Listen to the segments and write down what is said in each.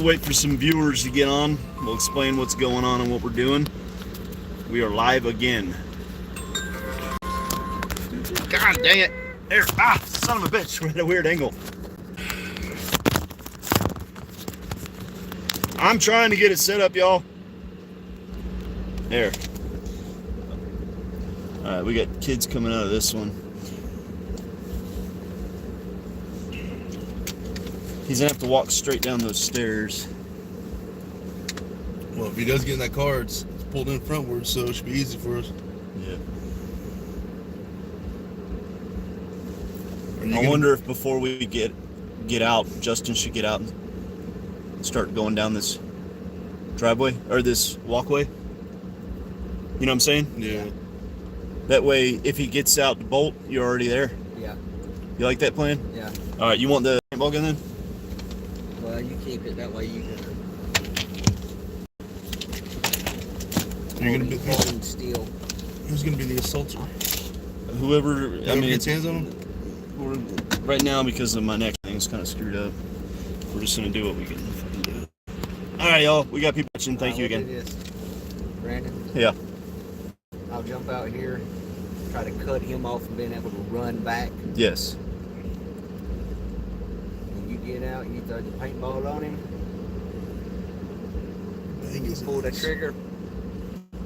Wait for some viewers to get on. We'll explain what's going on and what we're doing. We are live again. God dang it. There. Ah, son of a bitch. We're at a weird angle. I'm trying to get it set up, y'all. There. Alright, we got kids coming out of this one. He's gonna have to walk straight down those stairs. Well, if he does get in that car, it's pulled in frontwards, so it should be easy for us. Yeah. I wonder if before we get out, Justin should get out and start going down this driveway or this walkway. You know what I'm saying? Yeah. That way, if he gets out to bolt, you're already there. Yeah. You like that plan? Yeah. All right. You want the paintball gun then? Well, you keep it that way. You can. You're gonna be holding steel. Who's gonna be the assaulter? Whoever. I mean, gets hands on him. Right now, because of my neck thing's kind of screwed up, we're just gonna do what we can fucking do. All right, y'all. We got people watching. Thank you again. Brandon. Yeah. I'll jump out here, try to cut him off from being able to run back. Yes. When you get out, you throw the paintball on him. I think he's Pull the trigger.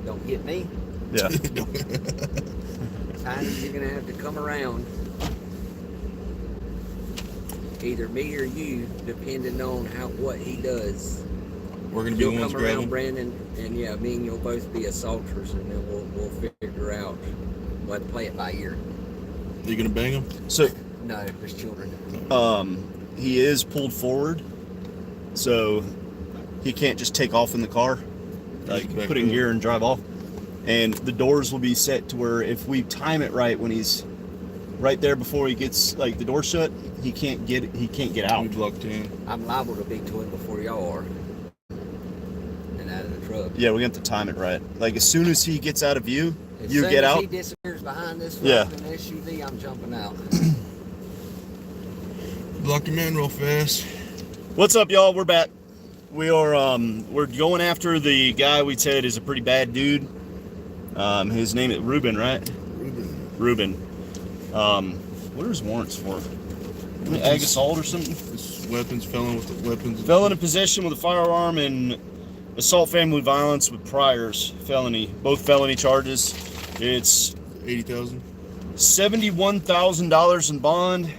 Don't hit me. Yeah. Times you're gonna have to come around. Either me or you, depending on what he does. We're gonna be the You'll ones come around, grabbing. Brandon, and yeah, me and you'll both be assaulters, and then we'll figure out what to play it by ear. You gonna bang him? So, No, there's children. he is pulled forward, so he can't just take off in the car, like put in gear and drive off. And the doors will be set to where if we time it right, when he's right there before he gets like the door shut, he can't get out. We blocked in. I'm liable to be to him before y'all are, and out of the truck. Yeah, we have to time it right. Like as soon as he gets out of view, As you soon get as out. he disappears behind this Yeah. fucking SUV, I'm jumping out. Block him in real fast. What's up, y'all? We're back. We are we're going after the guy we said is a pretty bad dude. His name is Ruben, right? Ruben. What are his warrants for? Ag assault or something? This weapons, felon with the weapons. Felon in possession with a firearm and assault family violence with priors. Felony. Both felony charges. It's $80,000. $71,000 in bond.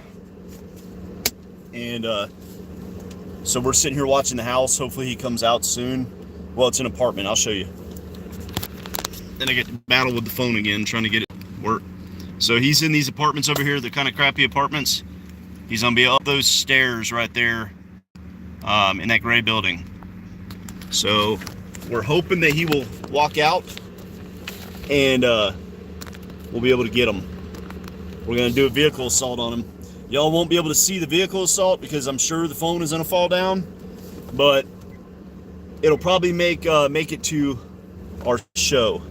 And so we're sitting here watching the house. Hopefully he comes out soon. Well, it's an apartment. I'll show you. Then I get to battle with the phone again, trying to get it to work. So he's in these apartments over here, the kind of crappy apartments. He's gonna be up those stairs right there in that gray building. So we're hoping that he will walk out and we'll be able to get him. We're gonna do a vehicle assault on him. Y'all won't be able to see the vehicle assault because I'm sure the phone is gonna fall down, but it'll probably make it to our show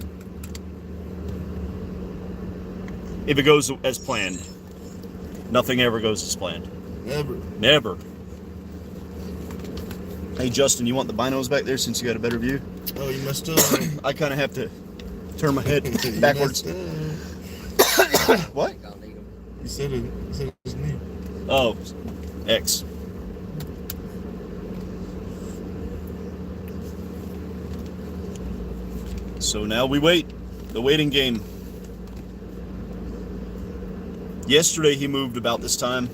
if it goes as planned. Nothing ever goes as planned. Never. Hey Justin, you want the binos back there since you got a better view? Oh, you messed up. I kind of have to turn my head backwards. What? I'll need 'em. He said his name. Oh, X. So now we wait. The waiting game. Yesterday he moved about this time,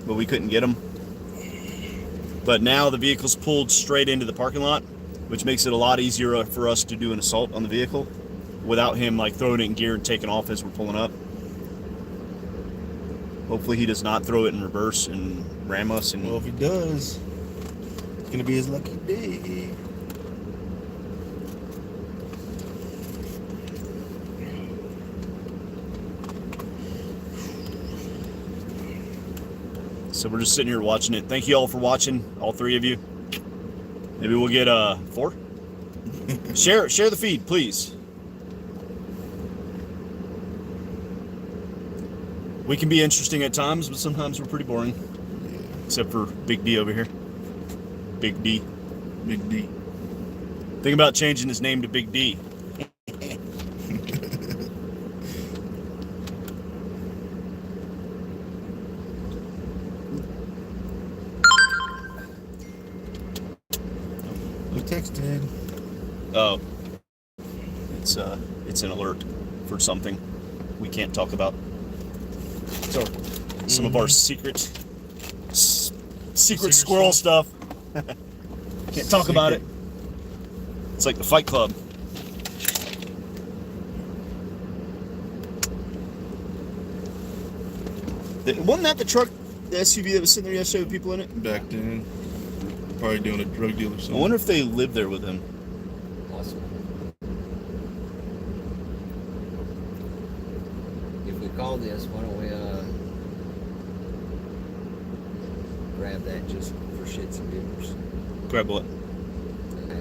but we couldn't get him. But now the vehicle's pulled straight into the parking lot, which makes it a lot easier for us to do an assault on the vehicle without him like throwing it in gear and taking off as we're pulling up. Hopefully he does not throw it in reverse and ram us. And Well, if he does, it's gonna be his lucky day. so we're just sitting here watching it. Thank you all for watching, all three of you. Maybe we'll get 4. Share the feed, please. We can be interesting at times, but sometimes we're pretty boring. Except for Big D over here. Big D. Big D. Think about changing his name to Big D. Who texted? Oh, it's an alert for something we can't talk about. So some of our secret squirrel stuff. Can't talk about it. It's like the Fight Club. Wasn't that the truck, the SUV that was sitting there yesterday with people in it? Back then. Probably doing a drug deal or something. I wonder if they lived there with him. Awesome. If we call this, why don't we grab that just for shits and giggles? Grab what? Okay.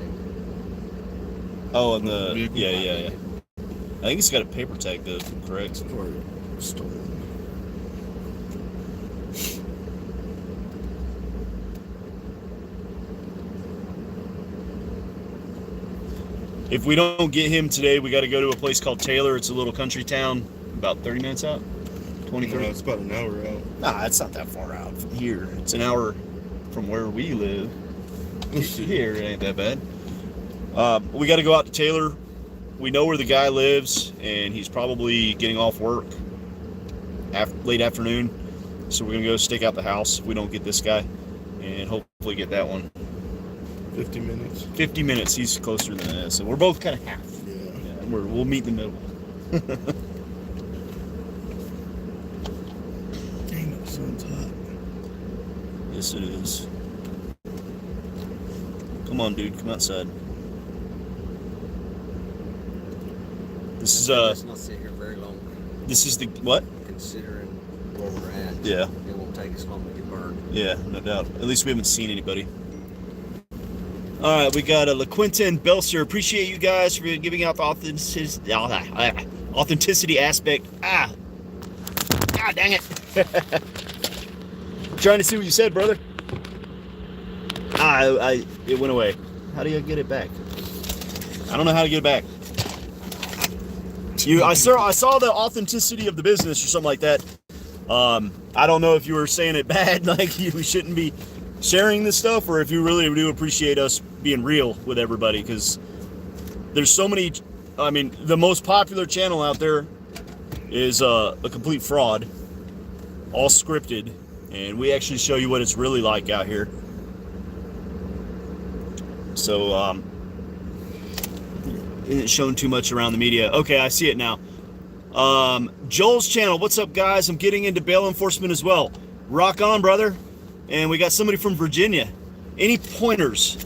Oh, and the Vehicle. yeah. I think it's got a paper tag though, correct? Or stolen. If we don't get him today, we got to go to a place called Taylor. It's a little country town, about 30 minutes out. 20, 30. It's about an hour out. Nah, it's not that far out from here. It's an hour from where we live. Here, it ain't that bad. We got to go out to Taylor. We know where the guy lives, and he's probably getting off work late afternoon. So we're going to go stake out the house if we don't get this guy, and hopefully get that one. 50 minutes. 50 minutes, he's closer than that. So we're both kind of half. Yeah. We'll meet in the middle. Dang, the sun's hot. Yes, it is. Come on, dude, come outside. This is Let's not sit here very long. This is the what? Considering where we're at. Yeah. It won't take us long to get burned. Yeah, no doubt. At least we haven't seen anybody. All right, we got a LaQuinta and Belser. Appreciate you guys for giving out the authenticity aspect. God dang it. Trying to see what you said, brother. It went away. How do you get it back? I don't know how to get it back. I saw the authenticity of the business or something like that. I don't know if you were saying it bad, like we shouldn't be sharing this stuff, or if you really do appreciate us being real with everybody, because there's so many. I mean, the most popular channel out there is a complete fraud, all scripted, and we actually show you what it's really like out here. So isn't shown too much around the media. Okay, I see it now. Joel's channel. What's up, guys? I'm getting into bail enforcement as well. Rock on, brother. And we got somebody from Virginia. Any pointers?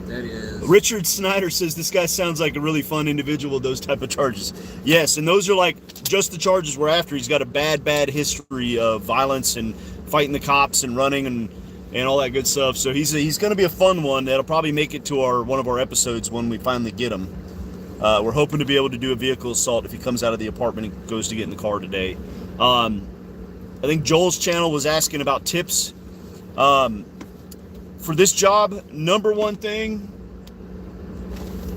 That is. Richard Snyder says this guy sounds like a really fun individual with those type of charges. Yes, and those are like just the charges we're after. He's got a bad history of violence and fighting the cops and running and all that good stuff. So he's going to be a fun one. That'll probably make it to one of our episodes when we finally get him. We're hoping to be able to do a vehicle assault if he comes out of the apartment and goes to get in the car today. I think Joel's channel was asking about tips. For this job, number one thing.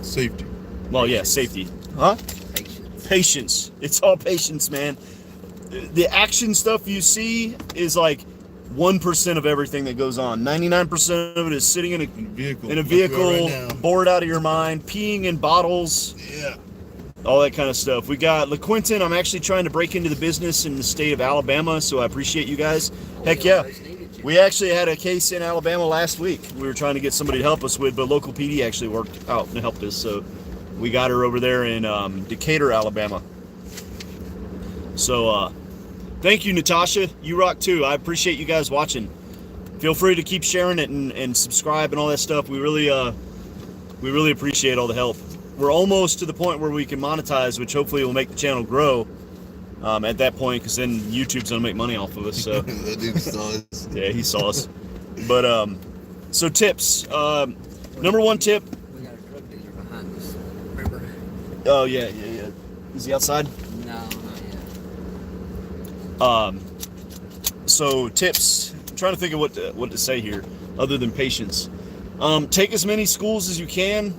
Safety. Well, yeah, safety. Huh? Patience. It's all patience, man. The action stuff you see is like 1% of everything that goes on. 99% of it is sitting in a vehicle, right, bored out of your mind, peeing in bottles. Yeah. All that kind of stuff. We got LaQuinta. I'm actually trying to break into the business in the state of Alabama, so I appreciate you guys. Heck yeah. We actually had a case in Alabama last week. We were trying to get somebody to help us with, but local PD actually worked out and helped us. So we got her over there in Decatur, Alabama. So thank you, Natasha. You rock too. I appreciate you guys watching. Feel free to keep sharing it and subscribe and all that stuff. We really appreciate all the help. We're almost to the point where we can monetize, which hopefully will make the channel grow at that point, because then YouTube's gonna make money off of us. So That dude saw us. yeah, he saw us. But so tips. Number one tip. We got a drug dealer behind us. Remember? Oh yeah. Is he outside? No, not yet. So tips. trying to think of what to say here, other than patience. Take as many schools as you can.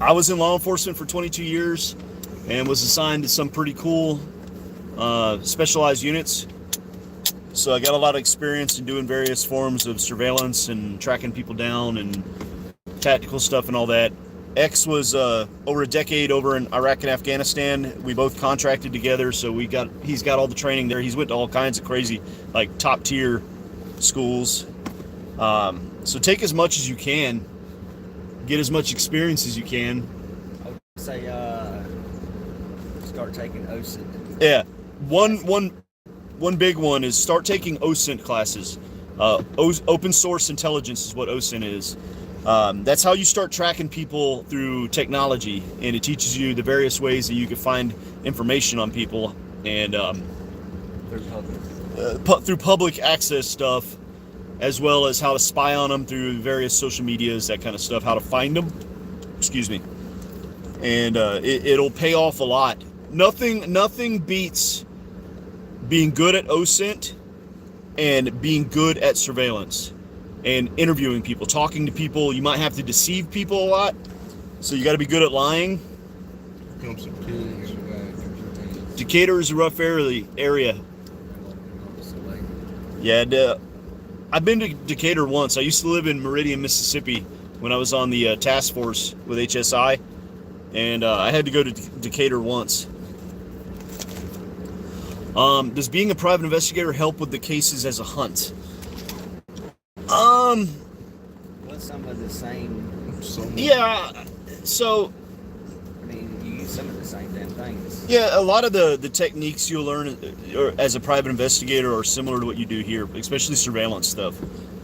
I was in law enforcement for 22 years and was assigned to some pretty cool specialized units. So I got a lot of experience in doing various forms of surveillance and tracking people down and tactical stuff and all that. X was over a decade over in Iraq and Afghanistan. We both contracted together, so he's got all the training there. He's went to all kinds of crazy, like, top tier schools. So take as much as you can, get as much experience as you can. I would say start taking OSINT. Yeah, one big one is start taking OSINT classes. Open source intelligence is what OSINT is. That's how you start tracking people through technology, and it teaches you the various ways that you can find information on people, and through public access stuff, as well as how to spy on them through various social medias, that kind of stuff, how to find them. Excuse me. And it'll pay off a lot. Nothing beats being good at OSINT and being good at surveillance and interviewing people, talking to people. You might have to deceive people a lot, so you got to be good at lying. Decatur is a rough area. Yeah, I've been to Decatur once. I used to live in Meridian, Mississippi when I was on the task force with HSI, and I had to go to Decatur once. Does being a private investigator help with the cases as a hunt? What's some of the same? Yeah, so I mean, you use some of the same damn things. yeah, a lot of the techniques you'll learn as a private investigator are similar to what you do here, especially surveillance stuff.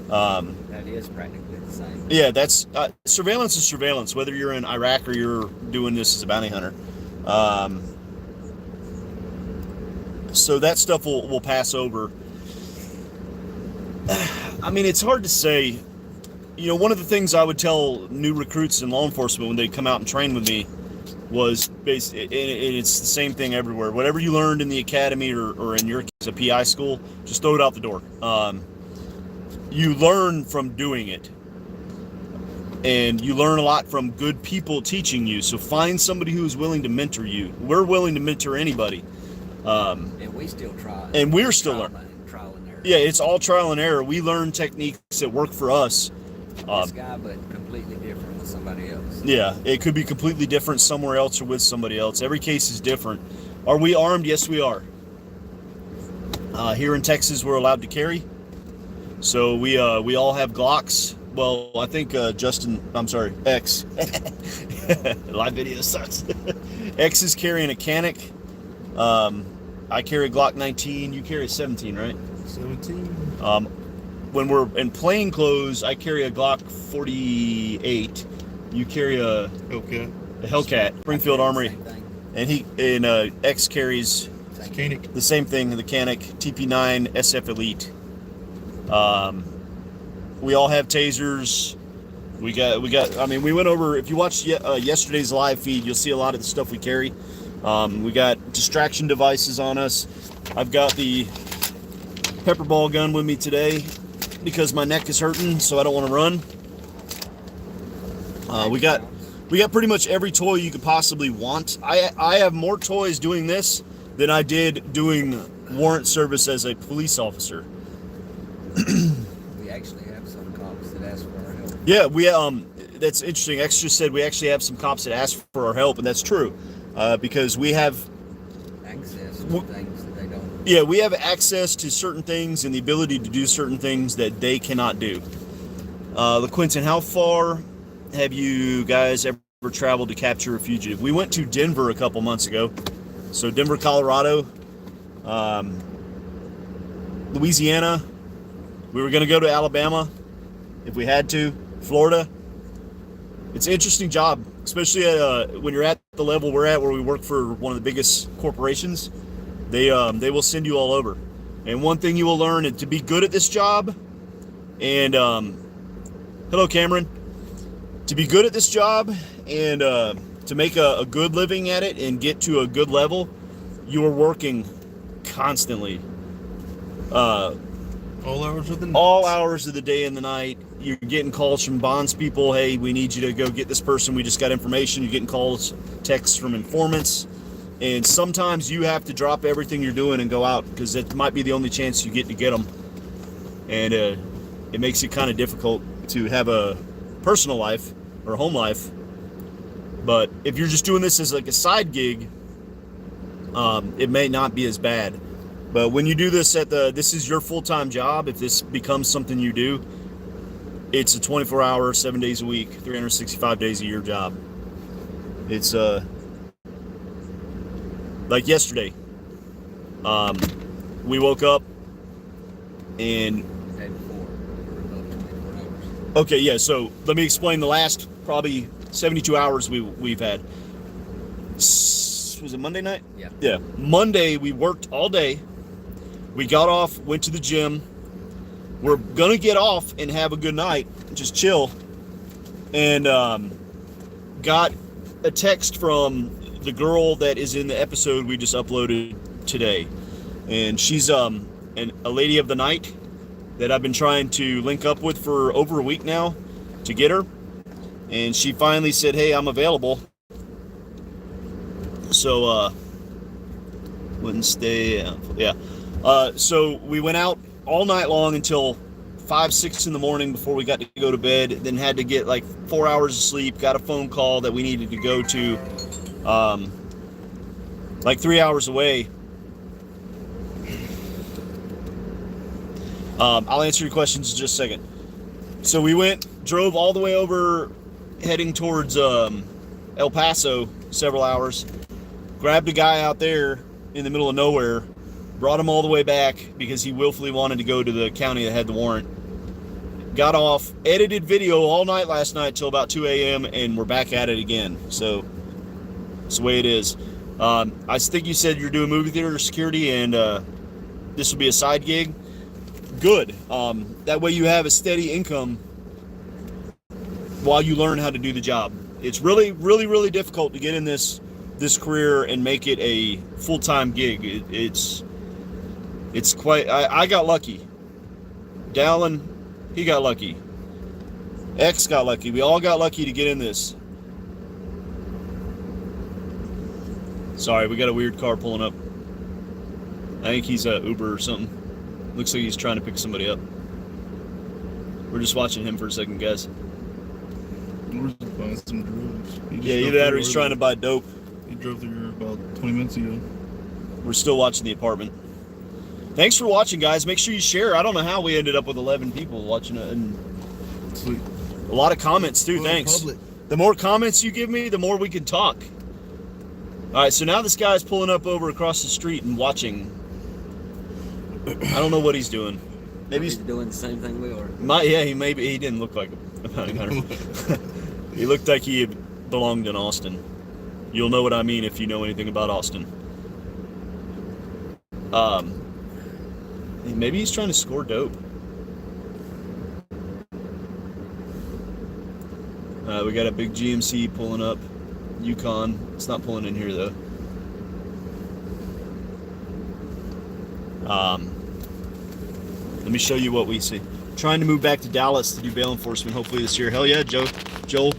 That is practically the same. Yeah, that's surveillance is surveillance, whether you're in Iraq or you're doing this as a bounty hunter. So that stuff will pass over. I mean, it's hard to say. You know, one of the things I would tell new recruits in law enforcement when they come out and train with me was, and it's the same thing everywhere. Whatever you learned in the academy or in your case, a PI school, just throw it out the door. You learn from doing it. And you learn a lot from good people teaching you. So find somebody who is willing to mentor you. We're willing to mentor anybody. And we still try. And we're still learning. Trial and error. Yeah, it's all trial and error. We learn techniques that work for us. This guy, but completely different with somebody else. Yeah, it could be completely different somewhere else or with somebody else. Every case is different. Are we armed? Yes, we are. Here in Texas, we're allowed to carry. So we all have Glocks. Well, I think X. Live video sucks. X is carrying a Canic. I carry a Glock 19. You carry a 17, right? 17. When we're in plain clothes, I carry a Glock 48. You carry a Hellcat, Springfield Armory, and X carries the same thing, the Canic TP9 SF Elite. We all have tasers. We got. I mean, we went over. If you watched yesterday's live feed, you'll see a lot of the stuff we carry. We got distraction devices on us. I've got the pepper ball gun with me today because my neck is hurting, so I don't want to run. We got pretty much every toy you could possibly want. I have more toys doing this than I did doing warrant service as a police officer. We actually have some cops that ask for our help. Yeah, that's interesting. X just said we actually have some cops that ask for our help, and that's true, because we have access to things that they don't. Yeah, we have access to certain things and the ability to do certain things that they cannot do. LaQuinton, how far have you guys ever traveled to capture a fugitive? We went to Denver a couple months ago. So Denver, Colorado, Louisiana. We were going to go to Alabama if we had to. Florida. It's an interesting job, especially when you're at the level we're at, where we work for one of the biggest corporations. They will send you all over. And one thing you will learn is to be good at this job. And hello, Cameron. To be good at this job and to make a good living at it and get to a good level, you are working constantly. All hours of the night. All hours of the day and the night. You're getting calls from bonds people. Hey, we need you to go get this person. We just got information. You're getting calls, texts from informants. And sometimes you have to drop everything you're doing and go out because it might be the only chance you get to get them. And it makes it kind of difficult to have a personal life or home life. But if you're just doing this as like a side gig, it may not be as bad. But when you do this this is your full-time job, if this becomes something you do, it's a 24-hour, 7 days a week, 365 days a year job. It's like yesterday. We woke up and Day before, we were above 24 hours. okay, yeah, so let me explain the last probably 72 hours we've had. Was it Monday night? Yeah. Yeah. Monday we worked all day. We got off, went to the gym. We're gonna get off and have a good night, just chill. And got a text from the girl that is in the episode we just uploaded today. And she's a lady of the night that I've been trying to link up with for over a week now to get her. And she finally said, hey, I'm available. So Wednesday, yeah. So we went out all night long until 5, 6 in the morning before we got to go to bed. Then had to get like 4 hours of sleep. Got a phone call that we needed to go to, like 3 hours away. I'll answer your questions in just a second. So we drove all the way over, heading towards El Paso, several hours. Grabbed a guy out there in the middle of nowhere, brought him all the way back because he willfully wanted to go to the county that had the warrant. Got off, edited video all night last night till about 2 a.m. and we're back at it again. So it's the way it is. I think you said you're doing movie theater security and this will be a side gig. Good. That way you have a steady income while you learn how to do the job. It's really, really, really difficult to get in this career and make it a full-time gig. It's quite, I got lucky. Dallin, he got lucky. X got lucky. We all got lucky to get in this. Sorry, we got a weird car pulling up. I think he's Uber or something. Looks like he's trying to pick somebody up. We're just watching him for a second, guys. We're just buying some drugs. Yeah, either that or he's trying to buy dope. He drove through here about 20 minutes ago. We're still watching the apartment. Thanks for watching, guys. Make sure you share. I don't know how we ended up with 11 people watching it, and Sweet. a lot of comments too. Well, Thanks. public. The more comments you give me, the more we can talk. All right, so now this guy's pulling up over across the street and watching. I don't know what he's doing. Maybe he's doing the same thing we are. he didn't look like a bounty hunter. He looked like he belonged in Austin. You'll know what I mean if you know anything about Austin. Maybe he's trying to score dope. We got a big GMC pulling up. Yukon. It's not pulling in here though. Let me show you what we see. Trying to move back to Dallas to do bail enforcement hopefully this year. Hell yeah, Joel.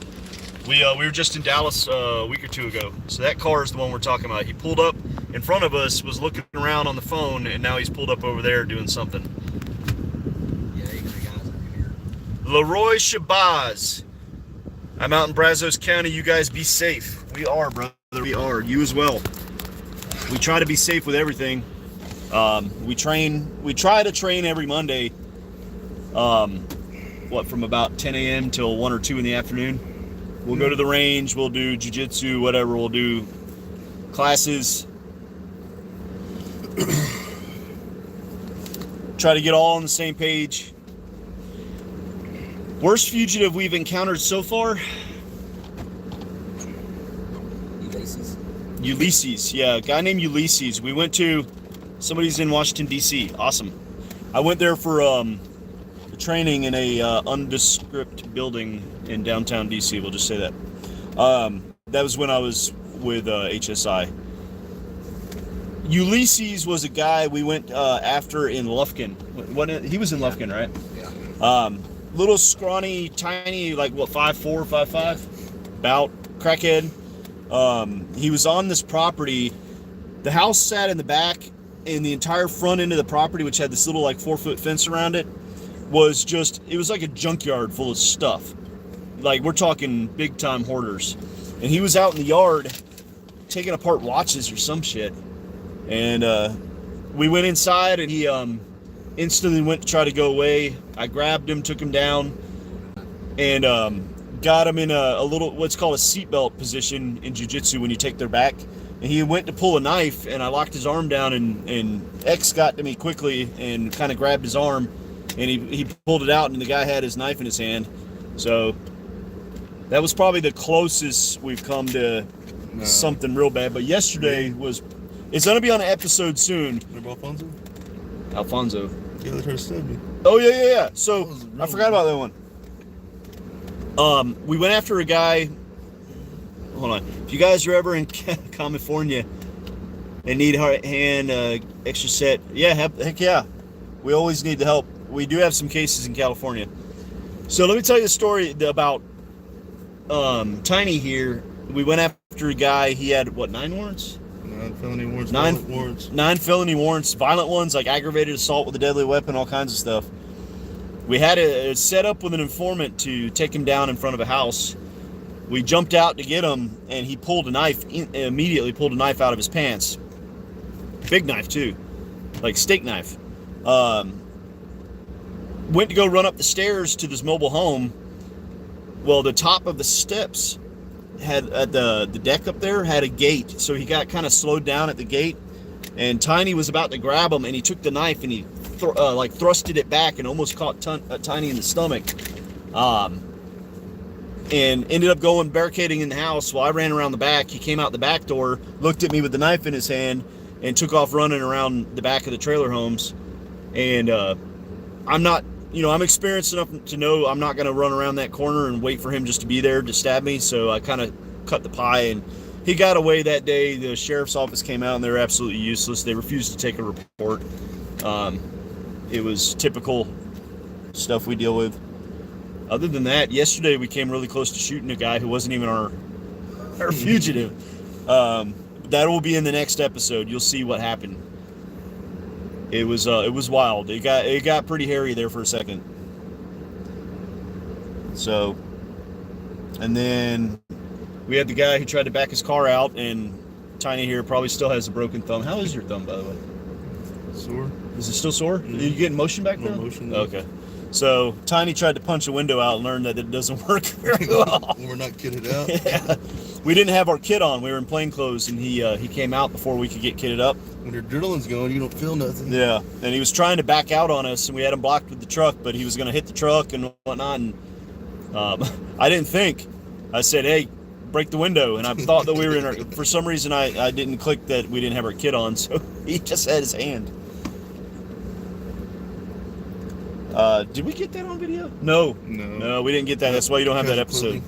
We were just in Dallas a week or two ago. So that car is the one we're talking about. He pulled up in front of us, was looking around on the phone, and now he's pulled up over there doing something. Yeah, you got guys over here. Leroy Shabazz. I'm out in Brazos County. You guys be safe. We are, brother. We are. You as well. We try to be safe with everything. We try to train every Monday. From about 10 a.m. till 1 or 2 in the afternoon. We'll go to the range. We'll do jiu-jitsu, whatever. We'll do classes. Try to get all on the same page. Worst fugitive we've encountered so far? Ulysses, yeah, a guy named Ulysses. We went to, somebody's in Washington, D.C. Awesome. I went there for training in a undescript building in downtown D.C. We'll just say that. That was when I was with HSI. Ulysses was a guy we went after in Lufkin. He was in Lufkin, right? Yeah. Little scrawny, tiny, like what, 5'4", 5'5", about crackhead. He was on this property. The house sat in the back, and the entire front end of the property, which had this little like 4-foot fence around it, was just, it was like a junkyard full of stuff. Like, we're talking big time hoarders. And he was out in the yard taking apart watches or some shit. And we went inside, and he instantly went to try to go away. I grabbed him, took him down, and got him in a little, what's called a seatbelt position in jiu-jitsu when you take their back. And he went to pull a knife, and I locked his arm down, and X got to me quickly and kind of grabbed his arm, and he pulled it out, and the guy had his knife in his hand. So that was probably the closest we've come to something real bad. But yesterday was, it's going to be on an episode soon. Remember Alfonso? Alfonso. Yeah, they tried to stab me. Oh, yeah. So I forgot about that one. We went after a guy. Hold on. If you guys are ever in California and need hand extra set, yeah, heck yeah. We always need the help. We do have some cases in California. So let me tell you a story about Tiny here. We went after a guy. He had, what, 9 warrants? 9 felony warrants. 9 felony warrants, violent ones like aggravated assault with a deadly weapon, all kinds of stuff. We had a set up with an informant to take him down in front of a house. We jumped out to get him, and he pulled a knife, immediately pulled a knife out of his pants. Big knife, too. Like steak knife. Went to go run up the stairs to this mobile home. Well, the top of the steps had, at the deck up there, had a gate. So he got kind of slowed down at the gate, and Tiny was about to grab him, and he took the knife, and he thrusted it back and almost caught Tiny in the stomach. And ended up going barricading in the house. While I ran around the back, he came out the back door, looked at me with the knife in his hand, and took off running around the back of the trailer homes. And I'm not, I'm experienced enough to know I'm not going to run around that corner and wait for him just to be there to stab me. So I kind of cut the pie, and he got away that day. The sheriff's office came out, and they were absolutely useless. They refused to take a report. It was typical stuff we deal with. Other than that, yesterday we came really close to shooting a guy who wasn't even our fugitive. That will be in the next episode. You'll see what happened. It was wild. It got pretty hairy there for a second. So, and then we had the guy who tried to back his car out, and Tiny here probably still has a broken thumb. How is your thumb, by the way? Sore. Is it still sore? Mm-hmm. Are you getting motion back there? No motion. Okay. So Tiny tried to punch a window out and learned that it doesn't work very well. We're not kitted out. Yeah. We didn't have our kit on. We were in plain clothes, and he came out before we could get kitted up. When your adrenaline's going, you don't feel nothing. Yeah, and he was trying to back out on us, and we had him blocked with the truck, but he was going to hit the truck and whatnot. And I didn't think. I said, "Hey, break the window," and I thought that we were in our. For some reason, I didn't click that we didn't have our kit on, so he just had his hand. Did we get that on video? No, we didn't get that. That's why you don't have that episode.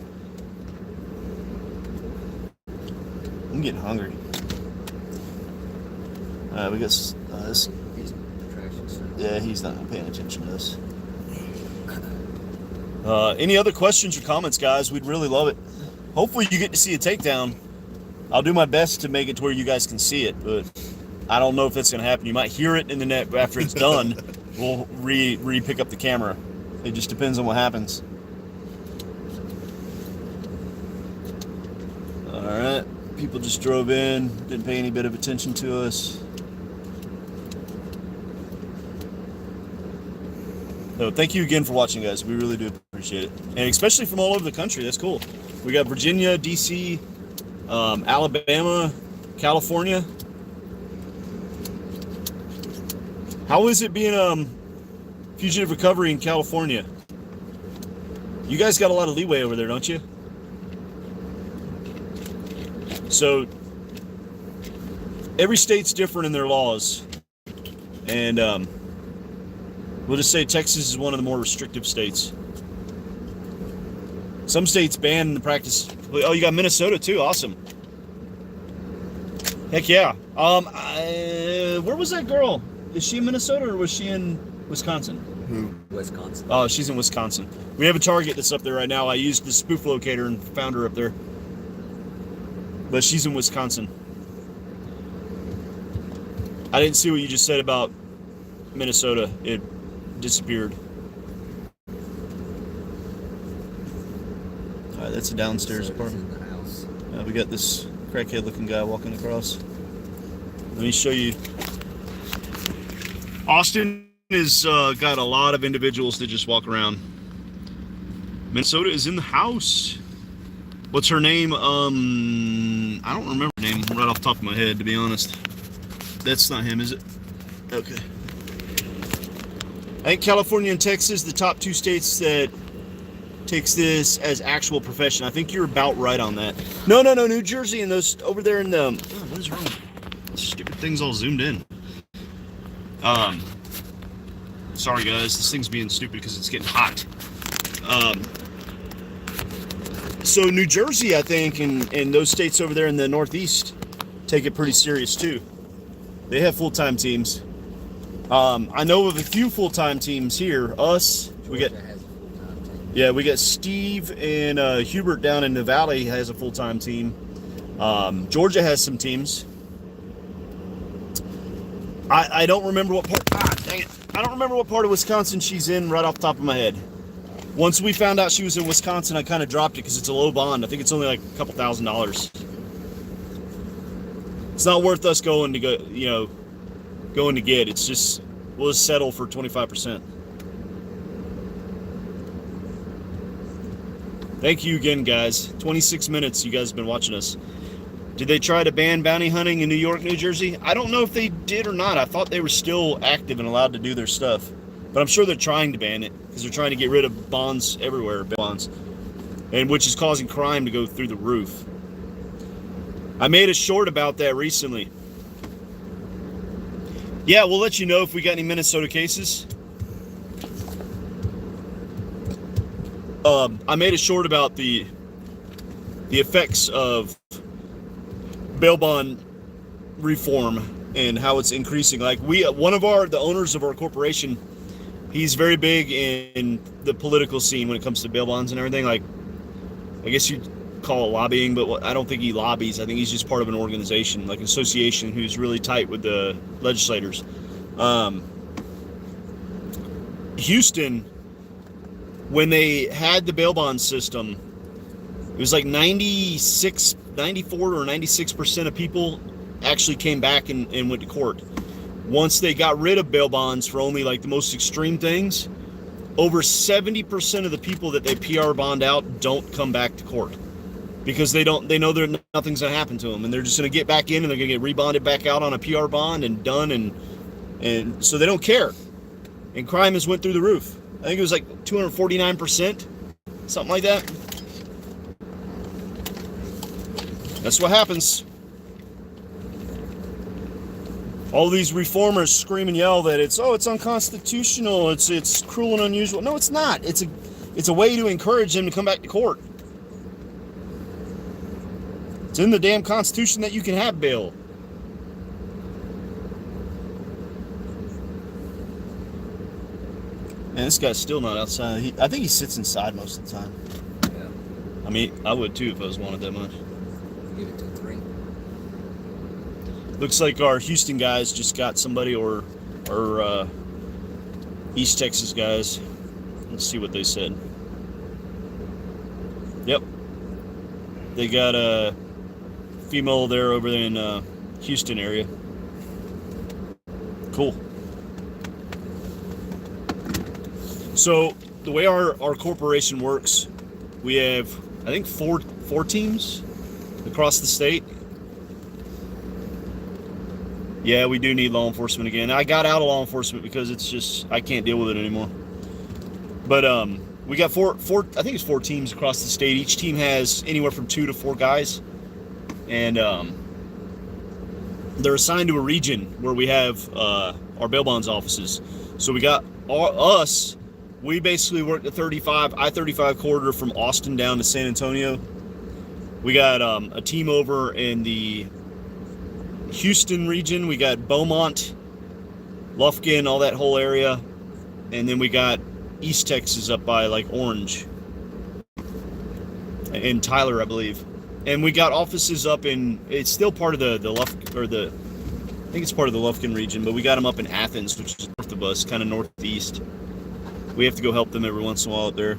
I'm getting hungry. We got this. Yeah, he's not paying attention to us. Any other questions or comments, guys? We'd really love it. Hopefully you get to see a takedown. I'll do my best to make it to where you guys can see it, but I don't know if that's going to happen. You might hear it in the net after it's done. We'll pick up the camera. It just depends on what happens. All right. People just drove in. Didn't pay any bit of attention to us. So thank you again for watching, guys. We really do appreciate it. And especially from all over the country. That's cool. We got Virginia, D.C., Alabama, California. How is it being fugitive recovery in California? You guys got a lot of leeway over there, don't you? So every state's different in their laws, and we'll just say Texas is one of the more restrictive states. Some states ban the practice. Oh, you got Minnesota too. Awesome. Heck yeah. Where was that girl? Is she in Minnesota or was she in Wisconsin? Wisconsin. Oh, she's in Wisconsin. We have a target that's up there right now. I used the spoof locator and found her up there. But she's in Wisconsin. I didn't see what you just said about Minnesota. It disappeared. All right, that's a downstairs apartment. In the house. We got this crackhead looking guy walking across. Let me show you. Austin has got a lot of individuals that just walk around. Minnesota is in the house. What's her name? I don't remember her name right off the top of my head, to be honest. That's not him, is it? Okay. I think California and Texas, the top 2 states that takes this as actual profession. I think you're about right on that. No. New Jersey and those over there in the. Oh, what is wrong? Stupid thing's all zoomed in. Sorry guys, this thing's being stupid because it's getting hot. So New Jersey, I think, and those states over there in the Northeast take it pretty serious too. They have full-time teams. I know of a few full-time teams here. Us, we got. Georgia has a full-time team. Yeah, we got Steve and Hubert down in the Valley has a full-time team. Georgia has some teams. I don't remember what part. Dang it! I don't remember what part of Wisconsin she's in right off the top of my head. Once we found out she was in Wisconsin, I kind of dropped it because it's a low bond. I think it's only like a couple $1,000s. It's not worth us going to get. It's just we'll just settle for 25%. Thank you again, guys. 26 minutes you guys have been watching us. Did they try to ban bounty hunting in New York, New Jersey? I don't know if they did or not. I thought they were still active and allowed to do their stuff. But I'm sure they're trying to ban it because they're trying to get rid of bonds everywhere, bonds, and which is causing crime to go through the roof. I made a short about that recently. Yeah, we'll let you know if we got any Minnesota cases. I made a short about the effects of bail bond reform and how it's increasing. Like the owners of our corporation, he's very big in the political scene when it comes to bail bonds and everything. Like, I guess you'd call it lobbying, but I don't think he lobbies. I think he's just part of an organization, like an association, who's really tight with the legislators. Houston, when they had the bail bond system, it was like 94 or 96% of people actually came back and went to court. Once they got rid of bail bonds for only like the most extreme things, over 70% of the people that they PR bond out don't come back to court because they know nothing's gonna happen to them, and they're just gonna get back in and they're gonna get rebonded back out on a PR bond and done, and so they don't care. And crime has went through the roof. I think it was like 249%, something like that. That's what happens. All these reformers scream and yell that it's unconstitutional, it's cruel and unusual. No, it's not. It's a way to encourage them to come back to court. It's in the damn Constitution that you can have bail. Man, this guy's still not outside. I think he sits inside most of the time. Yeah. I mean, I would too if I was wanted that much. Give it to 3. Looks like our Houston guys just got somebody, or East Texas guys. Let's see what they said. Yep. They got a female there over there in Houston area. Cool. So the way our corporation works, we have, I think, four teams across the state. Yeah, we do need law enforcement again. I got out of law enforcement because it's just, I can't deal with it anymore. But we got four I think it's 4 teams across the state. Each team has anywhere from 2 to 4 guys, and they're assigned to a region where we have our bail bonds offices. So we got us. We basically work the I-35 corridor from Austin down to San Antonio. We got a team over in the Houston region. We got Beaumont, Lufkin, all that whole area. And then we got East Texas up by like Orange and Tyler, I believe. And we got offices up in, it's still part of the I think it's part of the Lufkin region, but we got them up in Athens, which is north of us, kind of northeast. We have to go help them every once in a while up there,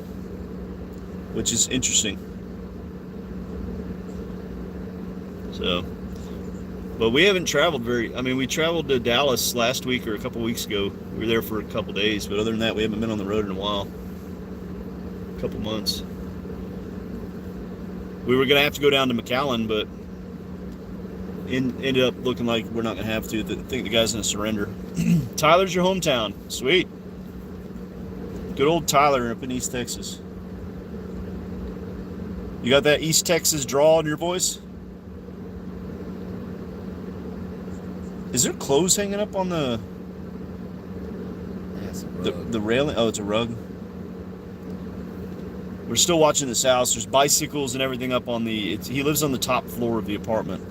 which is interesting. So, but we haven't traveled we traveled to Dallas last week or a couple weeks ago. We were there for a couple days, but other than that, we haven't been on the road in a while. A couple months. We were going to have to go down to McAllen, but ended up looking like we're not going to have to. I think the guy's going to surrender. Tyler's your hometown. Sweet. Good old Tyler up in East Texas. You got that East Texas drawl in your voice? Is there clothes hanging up on the railing? Oh, it's a rug. We're still watching this house. There's bicycles and everything up on the... he lives on the top floor of the apartment.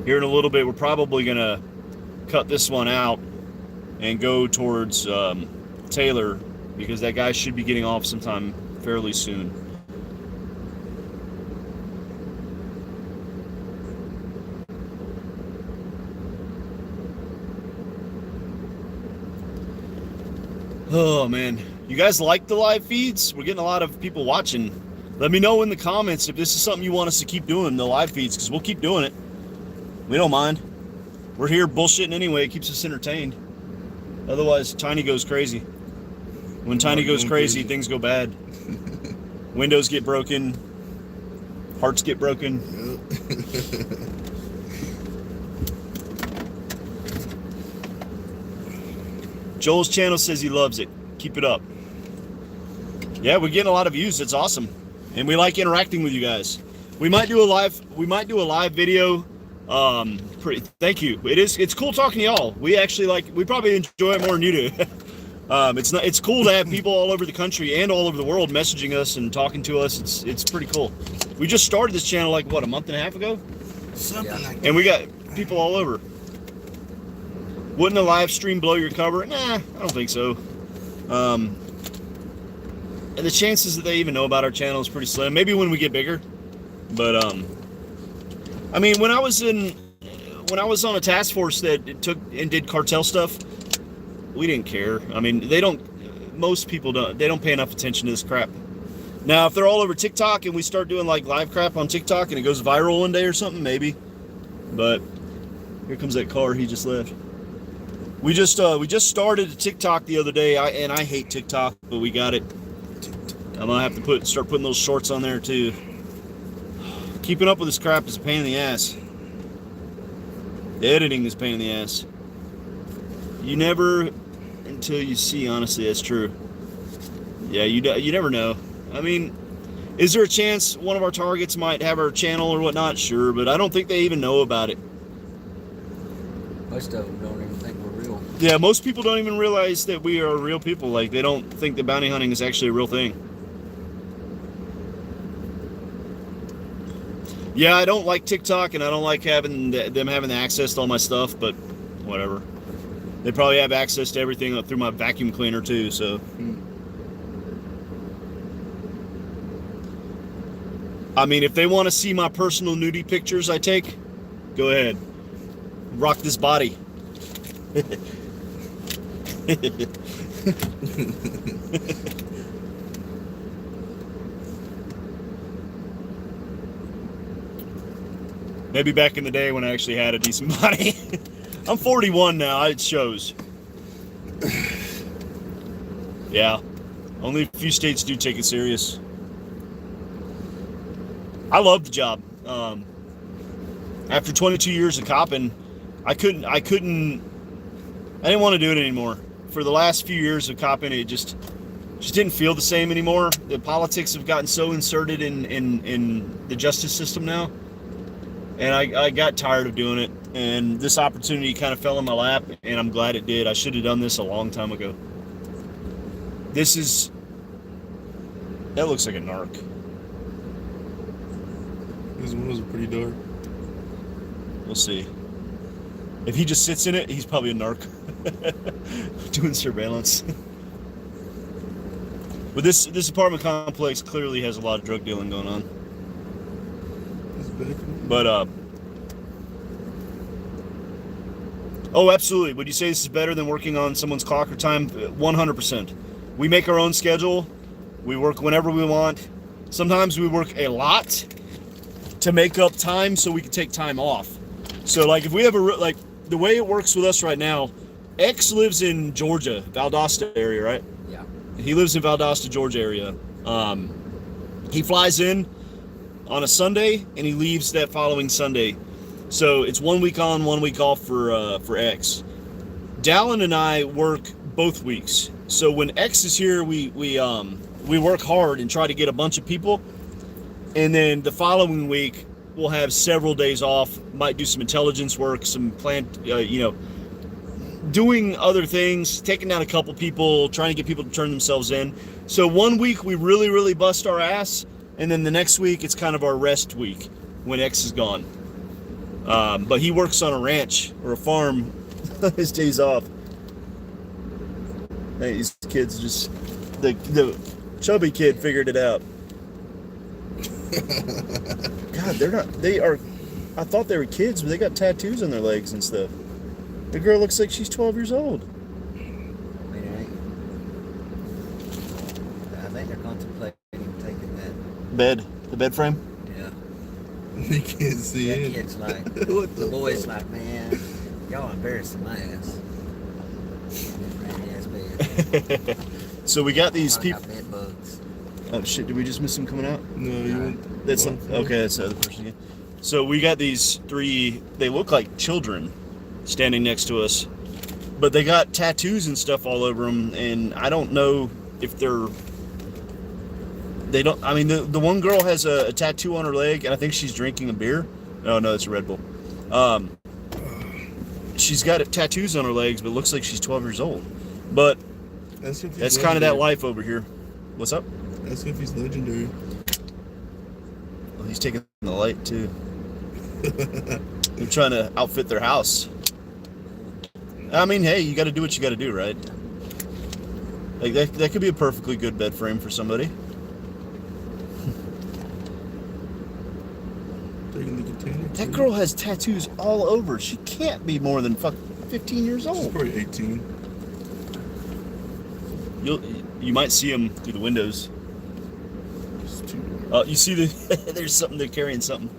Here in a little bit, we're probably going to cut this one out and go towards Taylor, because that guy should be getting off sometime fairly soon. Oh man, you guys like the live feeds? We're getting a lot of people watching. Let me know in the comments if this is something you want us to keep doing, the live feeds, because we'll keep doing it. We don't mind. We're here bullshitting anyway. It keeps us entertained. Otherwise, Tiny goes crazy. When Tiny goes crazy, things go bad. Windows get broken. Hearts get broken. Yep. Joel's channel says he loves it. Keep it up. Yeah, we're getting a lot of views. It's awesome, and we like interacting with you guys. We might do a live video. Thank you. It's cool talking to y'all. We probably enjoy it more than you do. It's cool to have people all over the country and all over the world messaging us and talking to us. It's pretty cool. We just started this channel like a month and a half ago, Something like that. and we got people all over. Wouldn't a live stream blow your cover? Nah, I don't think so. And the chances that they even know about our channel is pretty slim. Maybe when we get bigger, but I mean, when I was on a task force that took and did cartel stuff, we didn't care. I mean, most people don't pay enough attention to this crap. Now, if they're all over TikTok and we start doing like live crap on TikTok and it goes viral one day or something, maybe. But here comes that car. He just left. We just started a TikTok the other day, and I hate TikTok, but we got it. I'm gonna have to start putting those shorts on there too. Keeping up with this crap is a pain in the ass. The editing is a pain in the ass. You never until you see. Honestly, that's true. Yeah, you never know. I mean, is there a chance one of our targets might have our channel or whatnot? Sure, but I don't think they even know about it. Most of them don't even think we're real. Yeah, most people don't even realize that we are real people. Like, they don't think that bounty hunting is actually a real thing. Yeah, I don't like TikTok, and I don't like them having the access to all my stuff, but whatever. They probably have access to everything through my vacuum cleaner, too, so. I mean, if they want to see my personal nudie pictures I take, go ahead. Rock this body. Maybe back in the day when I actually had a decent body. I'm 41 now, it shows. Yeah. Only a few states do take it serious. I love the job. After 22 years of copping, I didn't want to do it anymore. For the last few years of copping, it just didn't feel the same anymore. The politics have gotten so inserted in the justice system now. And I got tired of doing it. And this opportunity kind of fell in my lap, and I'm glad it did. I should have done this a long time ago. This is That looks like a narc. These windows are pretty dark. We'll see. If he just sits in it, he's probably a narc. Doing surveillance. But this apartment complex clearly has a lot of drug dealing going on. It's big. But oh, absolutely. Would you say this is better than working on someone's clock or time? 100%. We make our own schedule. We work whenever we want. Sometimes we work a lot to make up time so we can take time off. So like if we have like the way it works with us right now, X lives in Georgia, Valdosta area, right? Yeah. He lives in Valdosta, Georgia area. He flies in on a Sunday and he leaves that following Sunday. So it's 1 week on, 1 week off for X. Dallin and I work both weeks. So when X is here, we work hard and try to get a bunch of people. And then the following week, we'll have several days off. Might do some intelligence work, some plant, doing other things, taking down a couple people, trying to get people to turn themselves in. So 1 week we really, really bust our ass, and then the next week it's kind of our rest week when X is gone. But he works on a ranch or a farm his days off. Hey, these kids just the chubby kid figured it out. God, they are. I thought they were kids, but they got tattoos on their legs and stuff. The girl looks like she's 12 years old. I think they're contemplating taking that. The bed frame. Yeah. You can't see That it. kid's like, What the boy's fuck? like, man, y'all embarrassing my ass. Granny ass bed. So we got these I people. got bed bugs. Oh shit! Did we just miss them coming out? No, you won't. That's okay. That's the other person again. So we got these three. They look like children standing next to us, but they got tattoos and stuff all over them. And I don't know if they're. They don't. I mean, the one girl has a tattoo on her leg, and I think she's drinking a beer. Oh no, it's a Red Bull. She's got tattoos on her legs, but it looks like she's 12 years old. But that's kind of that life over here. What's up? That's if he's legendary. Well, he's taking the light too. They're trying to outfit their house. I mean, hey, you got to do what you got to do, right? Like that could be a perfectly good bed frame for somebody. Taking the container. That girl has tattoos all over. She can't be more than 15 years She's old. probably 18. You might see them through the windows. It's too dark. You see there's something, they're carrying something.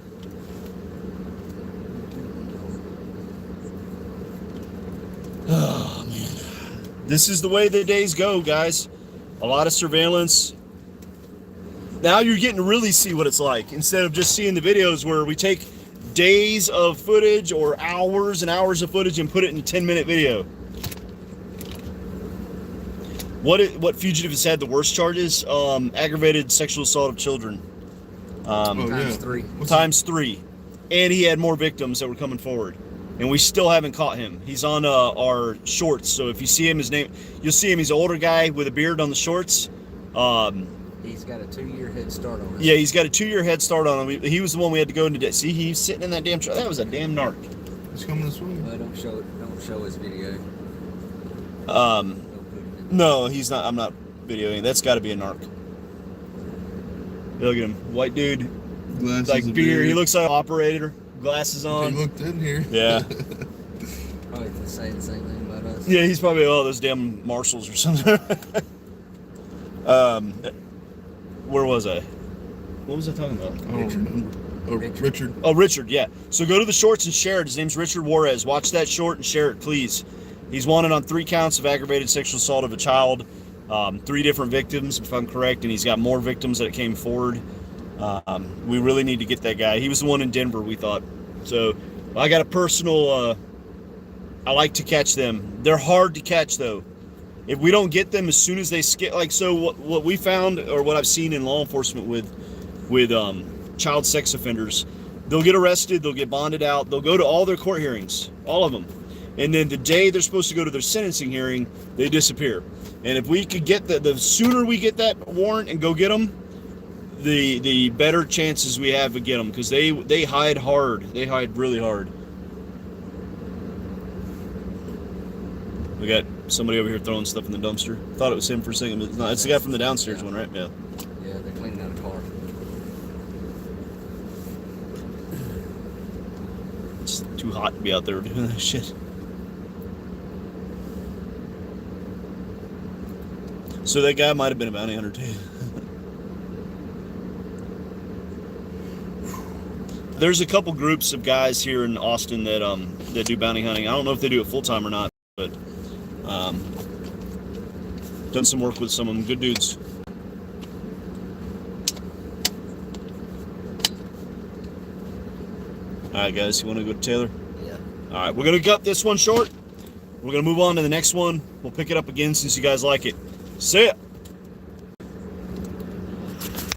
Oh man, this is the way the days go, guys. A lot of surveillance. Now you're getting to really see what it's like instead of just seeing the videos where we take days of footage or hours and hours of footage and put it in a 10-minute video. What fugitive has had the worst charges? Aggravated sexual assault of children. Times three. Times 3. And he had more victims that were coming forward. And we still haven't caught him. He's on our shorts. So if you see him, you'll see him. He's an older guy with a beard on the shorts. He's got a 2-year head start on us. Yeah, he's got a 2-year head start on him. He was the one we had to go into. See, he's sitting in that damn truck. That was a damn narc. He's coming this way. Well, don't show his video. Don't put him in. No, he's not. I'm not videoing. That's got to be a narc. Look at him, white dude, Glasses like and beard. He beard. looks like an operator, glasses He on. looked in here. Yeah. Probably say the same thing about us. Yeah, he's probably those damn marshals or something. Where was I? What was I talking about? I don't remember. Oh, Richard. Oh, Richard, yeah. So go to the shorts and share it. His name's Richard Juarez. Watch that short and share it, please. He's wanted on 3 counts of aggravated sexual assault of a child. 3 different victims, if I'm correct, and he's got more victims that came forward. We really need to get that guy. He was the one in Denver, we thought. So I got a personal... I like to catch them. They're hard to catch, though. If we don't get them as soon as they skip... Like, so what we found, or what I've seen in law enforcement with child sex offenders, they'll get arrested, they'll get bonded out, they'll go to all their court hearings, all of them. And then the day they're supposed to go to their sentencing hearing, they disappear. And if we could get the sooner we get that warrant and go get them, the better chances we have to get them, because they hide hard. They hide really hard. We got somebody over here throwing stuff in the dumpster. Thought it was him for a second, but it's not. It's the guy from the downstairs one, right? Yeah. Yeah, they're cleaning out a car. It's too hot to be out there doing that shit. So that guy might have been a bounty hunter too. There's a couple groups of guys here in Austin that do bounty hunting. I don't know if they do it full time or not, but done some work with some of them. Good dudes. All right, guys, you want to go to Taylor? Yeah. All right, we're gonna cut this one short. We're gonna move on to the next one. We'll pick it up again since you guys like it. See ya.